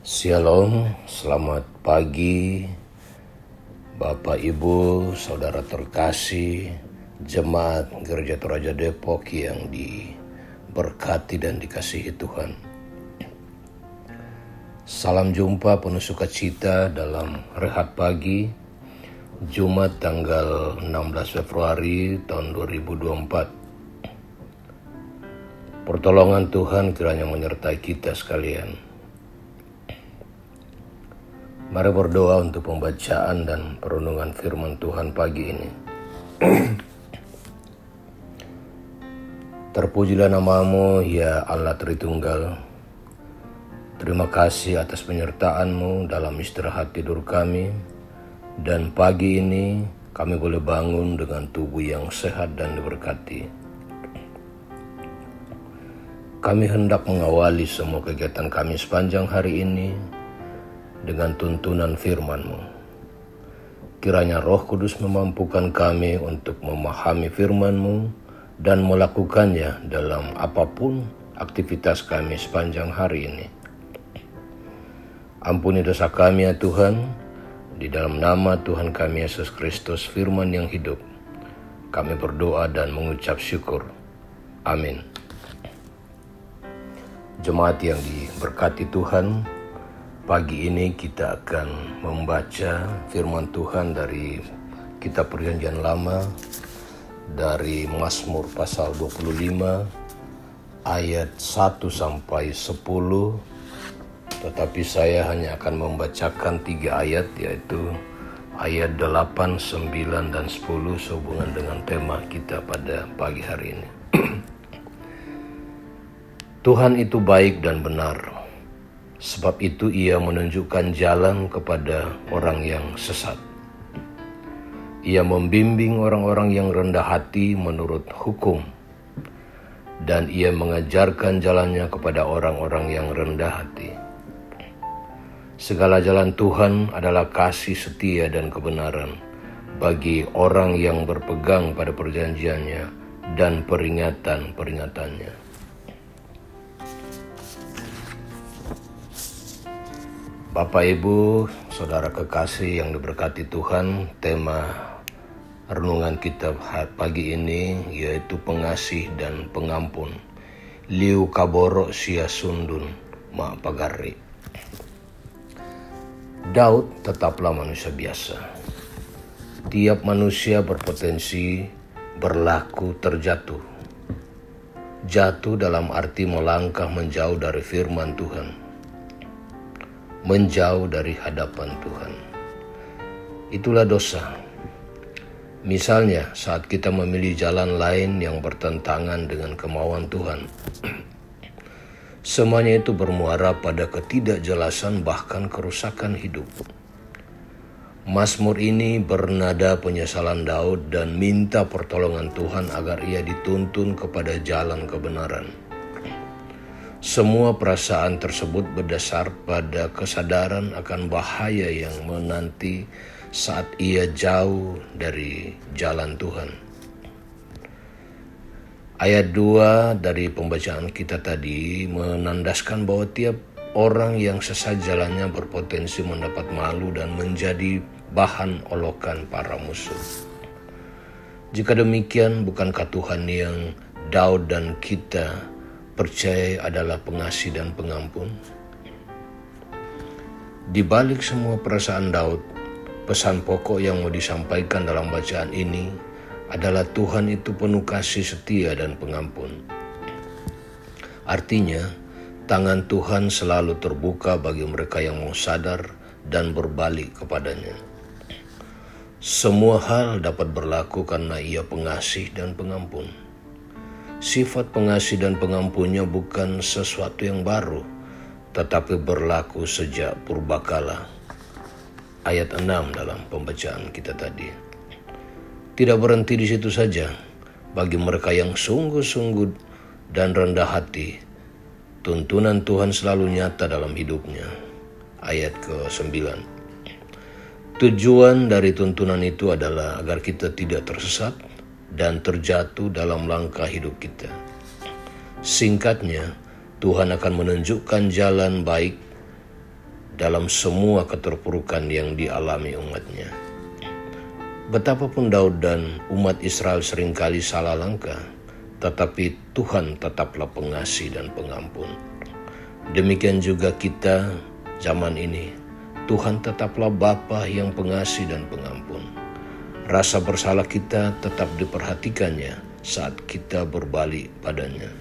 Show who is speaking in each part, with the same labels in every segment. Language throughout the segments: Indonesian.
Speaker 1: Shalom, selamat pagi Bapak Ibu, Saudara terkasih, Jemaat Gereja Toraja Depok yang diberkati dan dikasihi Tuhan. Salam jumpa penuh sukacita dalam rehat pagi Jumat tanggal 16 Februari tahun 2024. Pertolongan Tuhan kiranya menyertai kita sekalian. Mari berdoa untuk pembacaan dan perenungan firman Tuhan pagi ini. Terpujilah namamu ya Allah Tritunggal. Terima kasih atas penyertaan-Mu dalam istirahat tidur kami. Dan pagi ini kami boleh bangun dengan tubuh yang sehat dan diberkati. Kami hendak mengawali semua kegiatan kami sepanjang hari ini dengan tuntunan firman-Mu. Kiranya Roh Kudus memampukan kami untuk memahami firman-Mu dan melakukannya dalam apapun aktivitas kami sepanjang hari ini. Ampuni dosa kami ya Tuhan, di dalam nama Tuhan kami Yesus Kristus firman yang hidup. Kami berdoa dan mengucap syukur. Amin. Jemaat yang diberkati Tuhan, pagi ini kita akan membaca firman Tuhan dari kitab Perjanjian Lama dari Mazmur pasal 25 ayat 1 sampai 10, tetapi saya hanya akan membacakan 3 ayat, yaitu ayat 8, 9, dan 10 sehubungan dengan tema kita pada pagi hari ini. Tuhan itu baik dan benar. Sebab itu ia menunjukkan jalan kepada orang yang sesat. Ia membimbing orang-orang yang rendah hati menurut hukum. Dan ia mengajarkan jalannya kepada orang-orang yang rendah hati. Segala jalan Tuhan adalah kasih setia dan kebenaran bagi orang yang berpegang pada perjanjiannya dan peringatan-peringatannya. Bapak Ibu, Saudara kekasih yang diberkati Tuhan, tema renungan kita pagi ini yaitu pengasih dan pengampun. Liu kaboro sia sundun ma pagari. Daud tetaplah manusia biasa. Tiap manusia berpotensi berlaku terjatuh. Jatuh dalam arti melangkah menjauh dari firman Tuhan. Menjauh dari hadapan Tuhan. Itulah dosa. Misalnya saat kita memilih jalan lain yang bertentangan dengan kemauan Tuhan. Semuanya itu bermuara pada ketidakjelasan bahkan kerusakan hidup. Mazmur ini bernada penyesalan Daud dan minta pertolongan Tuhan agar ia dituntun kepada jalan kebenaran. Semua perasaan tersebut berdasar pada kesadaran akan bahaya yang menanti saat ia jauh dari jalan Tuhan. Ayat 2 dari pembacaan kita tadi menandaskan bahwa tiap orang yang sesat jalannya berpotensi mendapat malu dan menjadi bahan olokan para musuh. Jika demikian, bukankah Tuhan yang Daud dan kita percaya adalah pengasih dan pengampun? Di balik semua perasaan Daud, pesan pokok yang mau disampaikan dalam bacaan ini adalah Tuhan itu penuh kasih setia dan pengampun. Artinya, tangan Tuhan selalu terbuka bagi mereka yang mau sadar dan berbalik kepadanya. Semua hal dapat berlaku karena ia pengasih dan pengampun. Sifat pengasih dan pengampunnya bukan sesuatu yang baru, tetapi berlaku sejak purbakala. Ayat 6 dalam pembacaan kita tadi. Tidak berhenti di situ saja. Bagi mereka yang sungguh-sungguh dan rendah hati, tuntunan Tuhan selalu nyata dalam hidupnya. Ayat ke-9. Tujuan dari tuntunan itu adalah agar kita tidak tersesat dan terjatuh dalam langkah hidup kita. Singkatnya, Tuhan akan menunjukkan jalan baik dalam semua keterpurukan yang dialami umatnya. Betapapun Daud dan umat Israel seringkali salah langkah, tetapi Tuhan tetaplah pengasih dan pengampun. Demikian juga kita zaman ini, Tuhan tetaplah Bapa yang pengasih dan pengampun. Rasa bersalah kita tetap diperhatikannya saat kita berbalik padanya.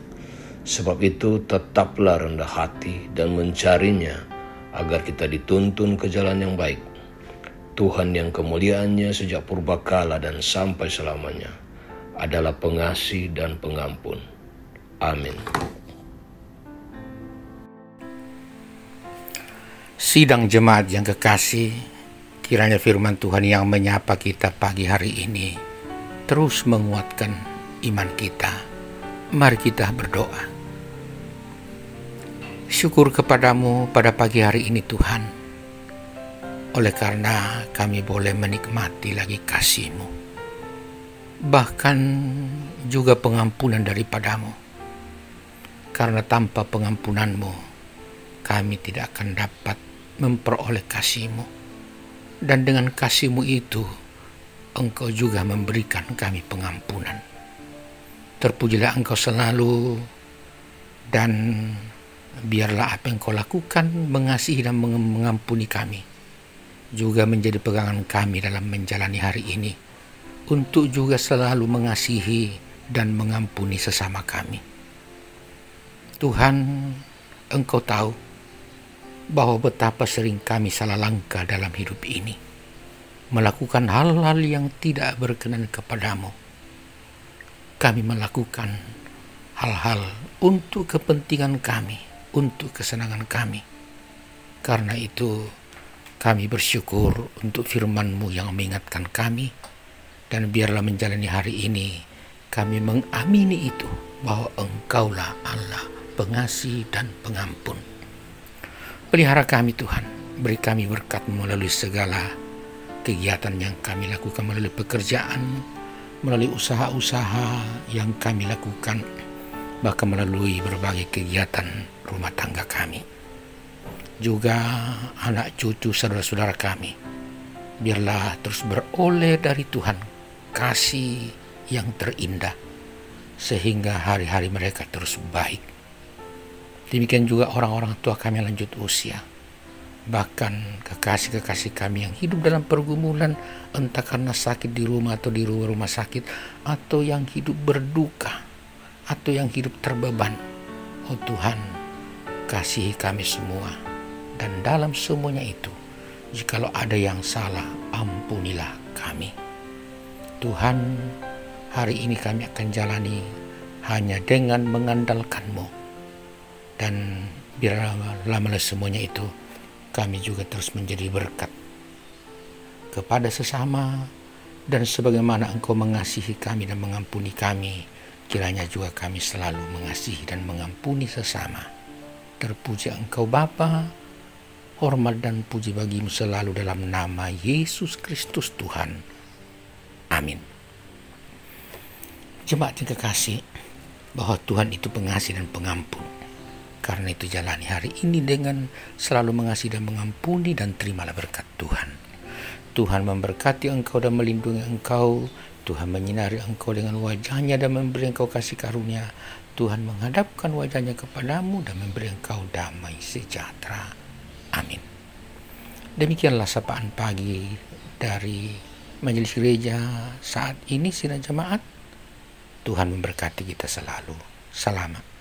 Speaker 1: Sebab itu tetaplah rendah hati dan mencarinya agar kita dituntun ke jalan yang baik. Tuhan yang kemuliaannya sejak purbakala dan sampai selamanya adalah pengasih dan pengampun. Amin.
Speaker 2: Sidang jemaat yang kekasih, kiranya firman Tuhan yang menyapa kita pagi hari ini terus menguatkan iman kita. Mari kita berdoa. Syukur kepadamu pada pagi hari ini Tuhan, oleh karena kami boleh menikmati lagi kasih-Mu, bahkan juga pengampunan daripadamu. Karena tanpa pengampunan-Mu, kami tidak akan dapat memperoleh kasih-Mu. Dan dengan kasih-Mu itu, Engkau juga memberikan kami pengampunan. Terpujilah Engkau selalu, dan biarlah apa yang Kau lakukan mengasihi dan mengampuni kami juga menjadi pegangan kami dalam menjalani hari ini, untuk juga selalu mengasihi dan mengampuni sesama kami. Tuhan, Engkau tahu bahwa betapa sering kami salah langkah dalam hidup ini, melakukan hal-hal yang tidak berkenan kepadamu. Kami melakukan hal-hal untuk kepentingan kami, untuk kesenangan kami. Karena itu kami bersyukur untuk firman-Mu yang mengingatkan kami, dan biarlah menjalani hari ini kami mengamini itu, bahwa Engkaulah Allah pengasih dan pengampun. Pelihara kami Tuhan, beri kami berkat melalui segala kegiatan yang kami lakukan, melalui pekerjaan, melalui usaha-usaha yang kami lakukan, bahkan melalui berbagai kegiatan rumah tangga kami. Juga anak cucu saudara-saudara kami, biarlah terus beroleh dari Tuhan kasih yang terindah, sehingga hari-hari mereka terus baik. Demikian juga orang-orang tua kami yang lanjut usia, bahkan kekasih-kekasih kami yang hidup dalam pergumulan, entah karena sakit di rumah atau di luar rumah sakit, atau yang hidup berduka, atau yang hidup terbeban. Oh Tuhan, kasihi kami semua. Dan dalam semuanya itu, jikalau ada yang salah, ampunilah kami. Tuhan, hari ini kami akan jalani hanya dengan mengandalkan-Mu. Dan biarlah semuanya itu, kami juga terus menjadi berkat kepada sesama. Dan sebagaimana Engkau mengasihi kami dan mengampuni kami, kiranya juga kami selalu mengasihi dan mengampuni sesama. Terpuji Engkau Bapa. Hormat dan puji bagi-Mu selalu dalam nama Yesus Kristus Tuhan. Amin. Jemaat yang kekasih, bahwa Tuhan itu pengasih dan pengampun. Karena itu jalani hari ini dengan selalu mengasihi dan mengampuni, dan terimalah berkat Tuhan. Tuhan memberkati engkau dan melindungi engkau. Tuhan menyinari engkau dengan wajah-Nya dan memberi engkau kasih karunia. Tuhan menghadapkan wajah-Nya kepadamu dan memberi engkau damai sejahtera. Amin. Demikianlah sapaan pagi dari Majelis Gereja saat ini, sidang jemaat. Tuhan memberkati kita selalu. Selamat.